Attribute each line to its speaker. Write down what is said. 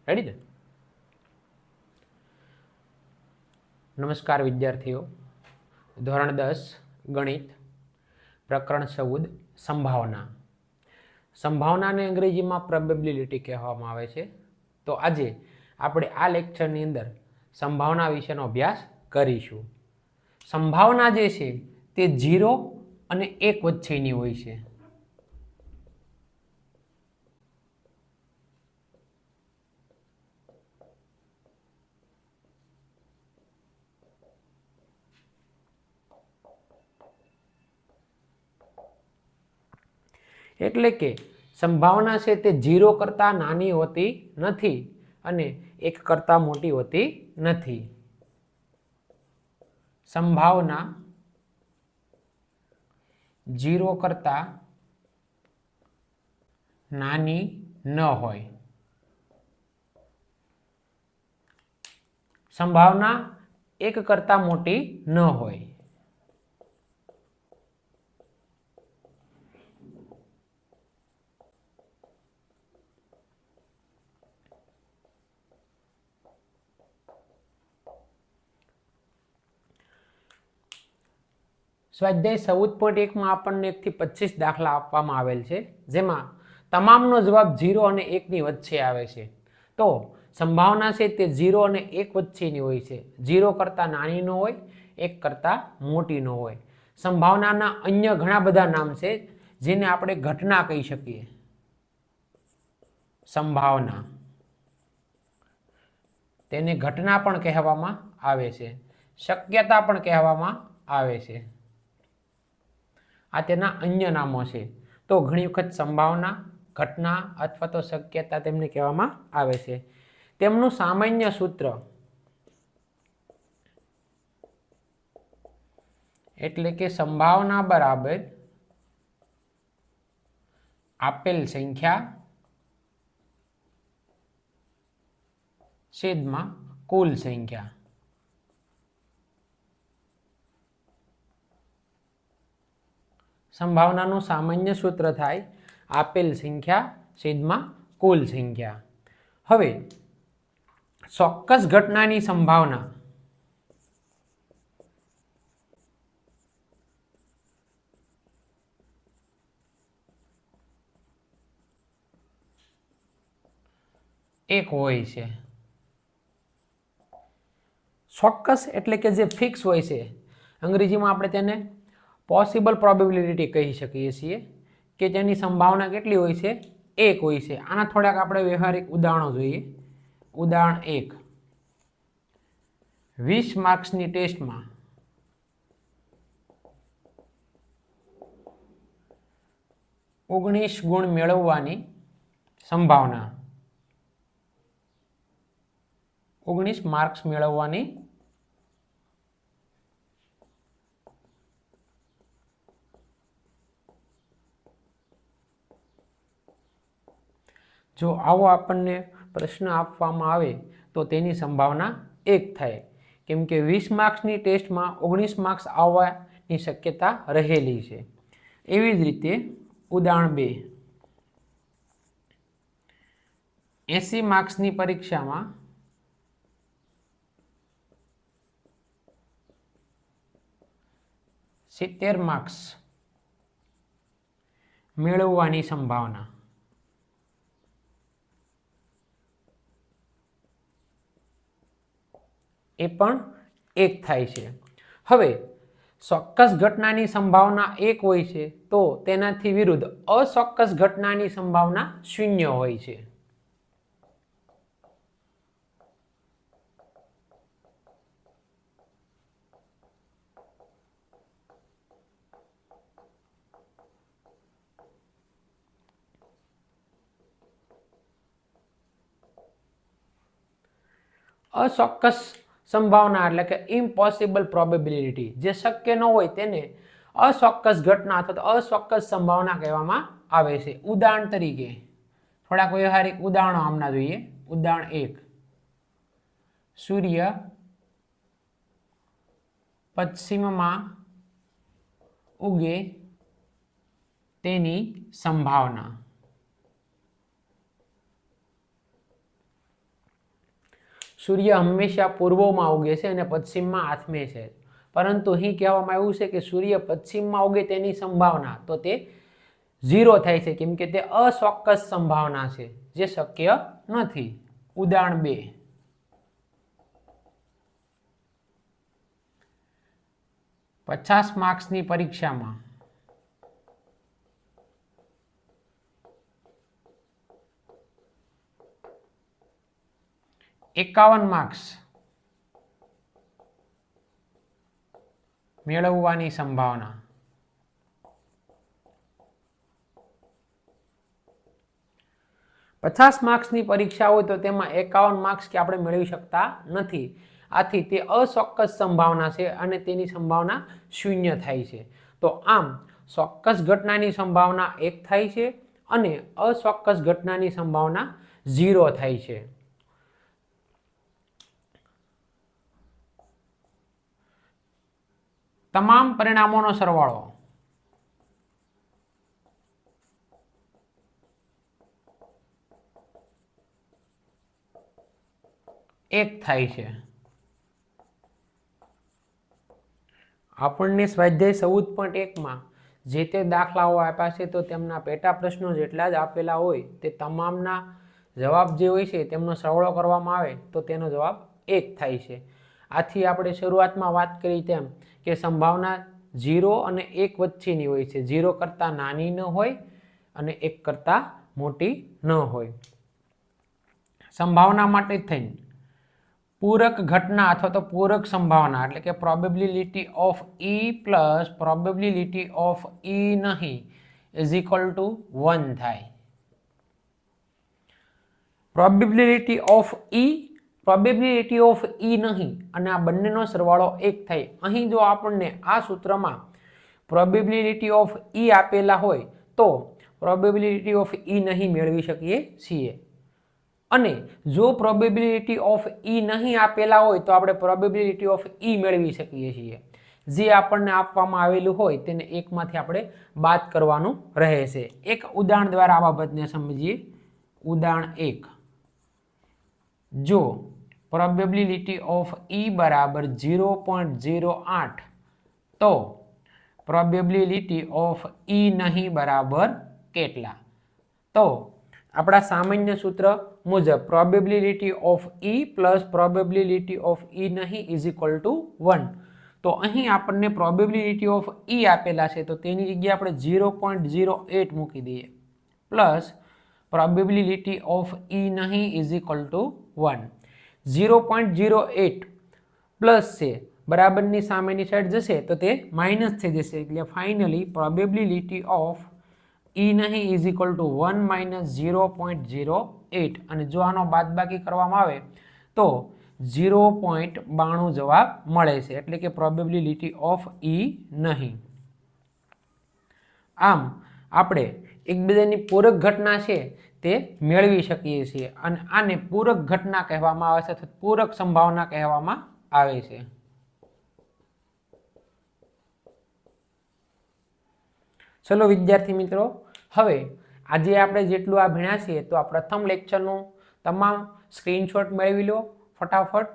Speaker 1: Ready ને? નમસ્કાર વિદ્યાર્થીઓ, ધોરણ 10 ગણિત પ્રકરણ 14 સંભાવના. સંભાવનાને અંગ્રેજીમાં પ્રોબેબિલિટી કહેવામાં આવે છે. તો આજે આપણે આ લેક્ચરની અંદર સંભાવના વિશેનો અભ્યાસ કરીશું. સંભાવના જે છે તે 0 અને 1 વચ્ચેની હોય છે. એટલે કે સંભાવના છે તે 0 કરતાં નાની હોતી નથી અને 1 કરતાં મોટી હોતી નથી. સંભાવના 0 કરતાં નાની ન હોય. સંભાવના 1 કરતાં મોટી ન હોય. સ્વાધ્યાય 14.1 આપણને 1 થી 25 દાખલા આપવામાં આવેલ છે, જેમાં તમામનો જવાબ 0 અને 1 ની વચ્ચે આવે છે. તો સંભાવના છે તે 0 અને 1 વચ્ચેની હોય છે. 0 કરતાં નાની ન હોય, 1 કરતાં મોટી ન હોય. સંભાવનાના અન્ય ઘણા બધા નામ છે, જેને આપણે ઘટના કહી શકીએ. સંભાવના તેને ઘટના પણ કહેવામાં આવે છે, શક્યતા પણ કહેવામાં આવે છે. આ તેના અન્ય નામો છે. તો ઘણી વખત સંભાવના, ઘટના અથવા તો શક્યતા તેમને કહેવામાં આવે છે. તેમનું સામાન્ય સૂત્ર એટલે કે સંભાવના બરાબર આપેલ સંખ્યા છેદમાં કુલ સંખ્યા. સંભાવનાનું સામાન્ય સૂત્ર થાય આપેલ સંખ્યા છેદમાં કુલ સંખ્યા. હવે ચોક્કસ ઘટનાની સંભાવના એક હોય છે. ચોક્કસ એટલે કે જે ફિક્સ હોય છે. અંગ્રેજીમાં આપણે તેને પોસિબલ પ્રોબેબિલિટી કહી શકીએ છીએ, કે તેની સંભાવના કેટલી હોય છે? 1 હોય છે. આના થોડાક આપણે વ્યવહારિક ઉદાહરણો જોઈએ. ઉદાહરણ 1, 20 માર્ક્સની ટેસ્ટમાં 19 ગુણ મેળવવાની સંભાવના. 19 માર્ક્સ મેળવવાની જો આવો આપણને પ્રશ્ન આપવામાં આવે તો તેની સંભાવના 1 થાય, કેમ કે 20 માર્ક્સની ટેસ્ટમાં 19 માર્ક્સ આવવાની શક્યતા રહેલી છે. એવી જ રીતે ઉદાહરણ 2, 80 માર્ક્સની પરીક્ષામાં 70 માર્ક્સ મેળવવાની સંભાવના. એ પણ 1 થાય છે. હવે ચોક્કસ ઘટનાની સંભાવના 1 હોય છે, તો તેનાથી વિરુદ્ધ અચોક્કસ ઘટનાની સંભાવના 0 હોય છે. અચોક્કસ સંભાવના એટલે કે ઇમ્પોસિબલ પ્રોબેબિલિટી, જે શક્ય ન હોય તેને અચોક્કસ ઘટના અથવા તો અચોક્કસ સંભાવના કહેવામાં આવે છે. ઉદાહરણ તરીકે થોડાક વ્યવહારિક ઉદાહરણો આમના જોઈએ. ઉદાહરણ 1, સૂર્ય પશ્ચિમમાં ઉગે તેની સંભાવના. સૂર્ય હંમેશા પૂર્વમાં ઉગે છે અને પશ્ચિમમાં આથમે છે, પરંતુ અહીં કહેવામાં આવ્યું છે કે સૂર્ય પશ્ચિમમાં ઉગે તેની સંભાવના તો તે 0 થાય છે, કેમ કે તે અચોક્કસ સંભાવના છે, જે શક્ય નથી. ઉદાહરણ 2, પચાસ માર્ક્સની પરીક્ષામાં 51 માર્ક્સ મેળવવાની સંભાવના. પચાસ માર્ક્સની પરીક્ષા હોય તો તેમાં 51 માર્ક્સ કે આપણે મેળવી શકતા નથી. આથી તે અચોક્કસ સંભાવના છે અને તેની સંભાવના 0 થાય છે. તો આમ ચોક્કસ ઘટનાની સંભાવના 1 થાય છે અને અચોક્કસ ઘટનાની સંભાવના 0 થાય છે. તમામ પરિણામોનો સરવાળો 1 થાય છે. આપણને સ્વાધ્યાય 14.1 જે તે દાખલાઓ આપ્યા છે તો તેમના પેટા પ્રશ્નો જેટલા જ આપેલા હોય તે તમામના જવાબ જે હોય છે તેમનો સરવાળો કરવામાં આવે તો તેનો જવાબ 1 થાય છે. આથી આપણે શરૂઆતમાં વાત કરી તેમ કે સંભાવના 0 અને 1 વચ્ચેની હોય છે. 0 કરતાં નાની ન હોય અને 1 કરતાં મોટી ન હોય. સંભાવના માટે થઈને પૂરક ઘટના અથવા તો પૂરક સંભાવના એટલે કે probability of E plus probability of E નહીં ઇઝ ઇક્વલ ટુ 1 થાય. પ્રોબેબિલિટી ઓફ E નહીં અને આ બંનેનો સરવાળો 1 થાય. અહીં જો આપણને આ સૂત્રમાં પ્રોબેબિલિટી ઓફ E આપેલા હોય તો પ્રોબેબિલિટી ઓફ E નહીં મેળવી શકીએ છીએ. અને જો પ્રોબેબિલિટી ઓફ E નહીં આપેલા હોય તો આપણે પ્રોબેબિલિટી ઓફ E મેળવી શકીએ છીએ. જે આપણને આપવામાં આવેલું હોય તેને એકમાંથી આપણે બાદ કરવાનું રહે છે. એક ઉદાહરણ દ્વારા આ બાબતને સમજીએ. ઉદાહરણ 1, જો પ્રોબેબિલિટી ઓફ E બરાબર 0.08 તો પ્રોબેબિલિટી ઓફ E નહીં બરાબર કેટલા? તો આપણા સામાન્ય સૂત્ર મુજબ probability of E plus probability of E નહીં ઇઝ ઇક્વલ ટુ 1. તો અહીં આપણને પ્રોબેબિલિટી ઓફ E આપેલા છે તો તેની જગ્યાએ આપણે 0.08 મૂકી દઈએ પ્લસ પ્રોબેબિલિટી ઓફ E નહીં ઇઝ ઇક્વલ ટુ 1. 0.08 પ્લસ છે બરાબરની સામેની સાઈડ જશે તો તે માઇનસ થઈ જશે, એટલે ફાઇનલી પ્રોબેબિલિટી ઓફ E નહીં ઇઝ ઇક્વલ ટુ 1 માઇનસ 0.08 અને જો આનો બાદબાકી કરવામાં આવે તો 0.92 જવાબ મળે છે, એટલે કે પ્રોબેબિલિટી ઓફ E નહીં. આમ આપણે એકબીજાની પૂરક ઘટના છે તે મેળવી શકીએ છીએ અને આને પૂરક ઘટના કહેવામાં આવે છે અથવા પૂરક સંભાવના કહેવામાં આવે છે. ચલો વિદ્યાર્થી મિત્રો, હવે આજે આપણે જેટલું આ ભણ્યા છીએ તો આ પ્રથમ લેક્ચરનું તમામ સ્ક્રીનશોટ મેળવી લો ફટાફટ.